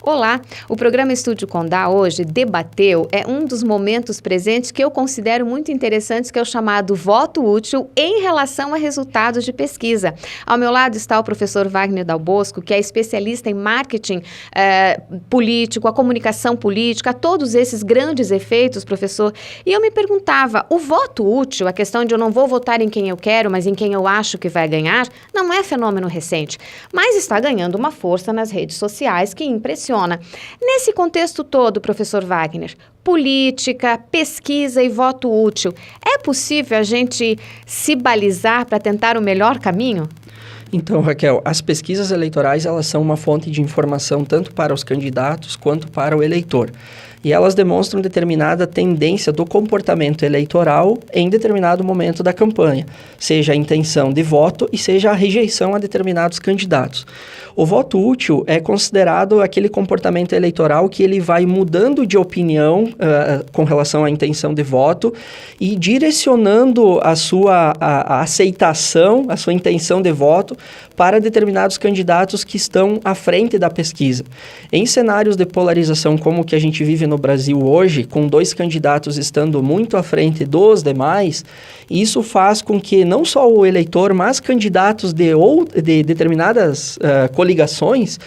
Olá, o programa Estúdio Condá hoje debateu um dos momentos presentes que eu considero muito interessantes, que é o chamado voto útil em relação a resultados de pesquisa. Ao meu lado está o professor Wagner Dal Bosco, que é especialista em marketing político, a comunicação política, todos esses grandes efeitos, professor. E eu me perguntava, o voto útil, a questão de eu não vou votar em quem eu quero, mas em quem eu acho que vai ganhar, não é fenômeno recente, mas está ganhando uma força nas redes sociais que impressiona. Nesse contexto todo, professor Wagner, política, pesquisa e voto útil, é possível a gente se balizar para tentar o melhor caminho? Então, Raquel, as pesquisas eleitorais, elas são uma fonte de informação tanto para os candidatos quanto para o eleitor. E elas demonstram determinada tendência do comportamento eleitoral em determinado momento da campanha, seja a intenção de voto e seja a rejeição a determinados candidatos. O voto útil é considerado aquele comportamento eleitoral que ele vai mudando de opinião com relação à intenção de voto e direcionando a sua aceitação, a sua intenção de voto para determinados candidatos que estão à frente da pesquisa. Em cenários de polarização como o que a gente vive no Brasil hoje, com dois candidatos estando muito à frente dos demais, isso faz com que não só o eleitor, mas candidatos de determinadas coligações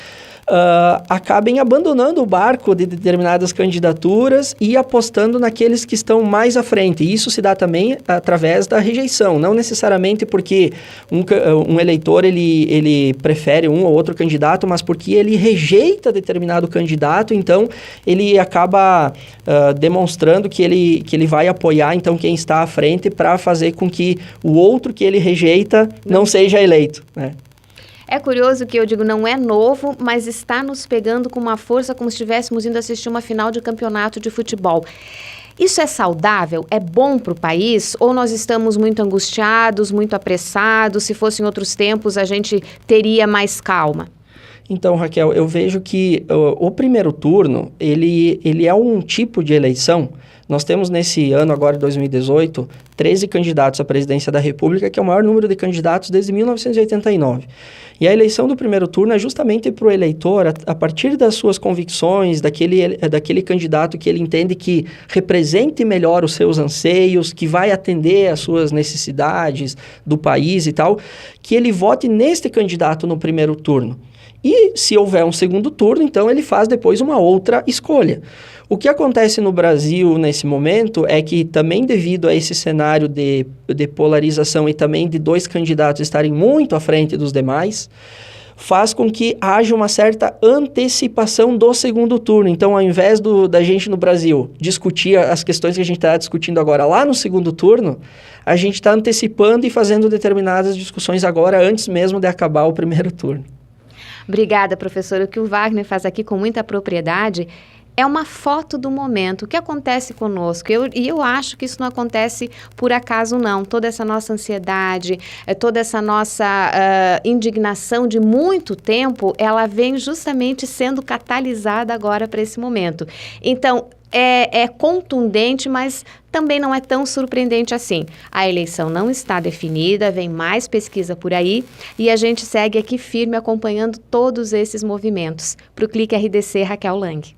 acabem abandonando o barco de determinadas candidaturas e apostando naqueles que estão mais à frente. E isso se dá também através da rejeição, não necessariamente porque um eleitor ele prefere um ou outro candidato, mas porque ele rejeita determinado candidato, então ele acaba demonstrando que ele vai apoiar então quem está à frente para fazer com que o outro que ele rejeita não seja eleito, né? É curioso que eu digo, não é novo, mas está nos pegando com uma força como se estivéssemos indo assistir uma final de campeonato de futebol. Isso é saudável? É bom para o país? Ou nós estamos muito angustiados, muito apressados? Se fossem outros tempos, a gente teria mais calma? Então, Raquel, eu vejo que o primeiro turno, ele é um tipo de eleição. Nós temos nesse ano, agora 2018, 13 candidatos à presidência da República, que é o maior número de candidatos desde 1989. E a eleição do primeiro turno é justamente para o eleitor, a partir das suas convicções, daquele candidato que ele entende que represente melhor os seus anseios, que vai atender às suas necessidades do país e tal, que ele vote neste candidato no primeiro turno. E se houver um segundo turno, então ele faz depois uma outra escolha. O que acontece no Brasil nesse momento é que também devido a esse cenário de polarização e também de dois candidatos estarem muito à frente dos demais, faz com que haja uma certa antecipação do segundo turno. Então, ao invés da gente no Brasil discutir as questões que a gente está discutindo agora lá no segundo turno, a gente está antecipando e fazendo determinadas discussões agora antes mesmo de acabar o primeiro turno. Obrigada, professora. O que o Wagner faz aqui com muita propriedade é uma foto do momento, o que acontece conosco. Eu acho que isso não acontece por acaso, não. Toda essa nossa ansiedade, toda essa nossa indignação de muito tempo, ela vem justamente sendo catalisada agora para esse momento. Então, é contundente, mas também não é tão surpreendente assim. A eleição não está definida, vem mais pesquisa por aí e a gente segue aqui firme acompanhando todos esses movimentos. Para o Clique RDC, Raquel Lang.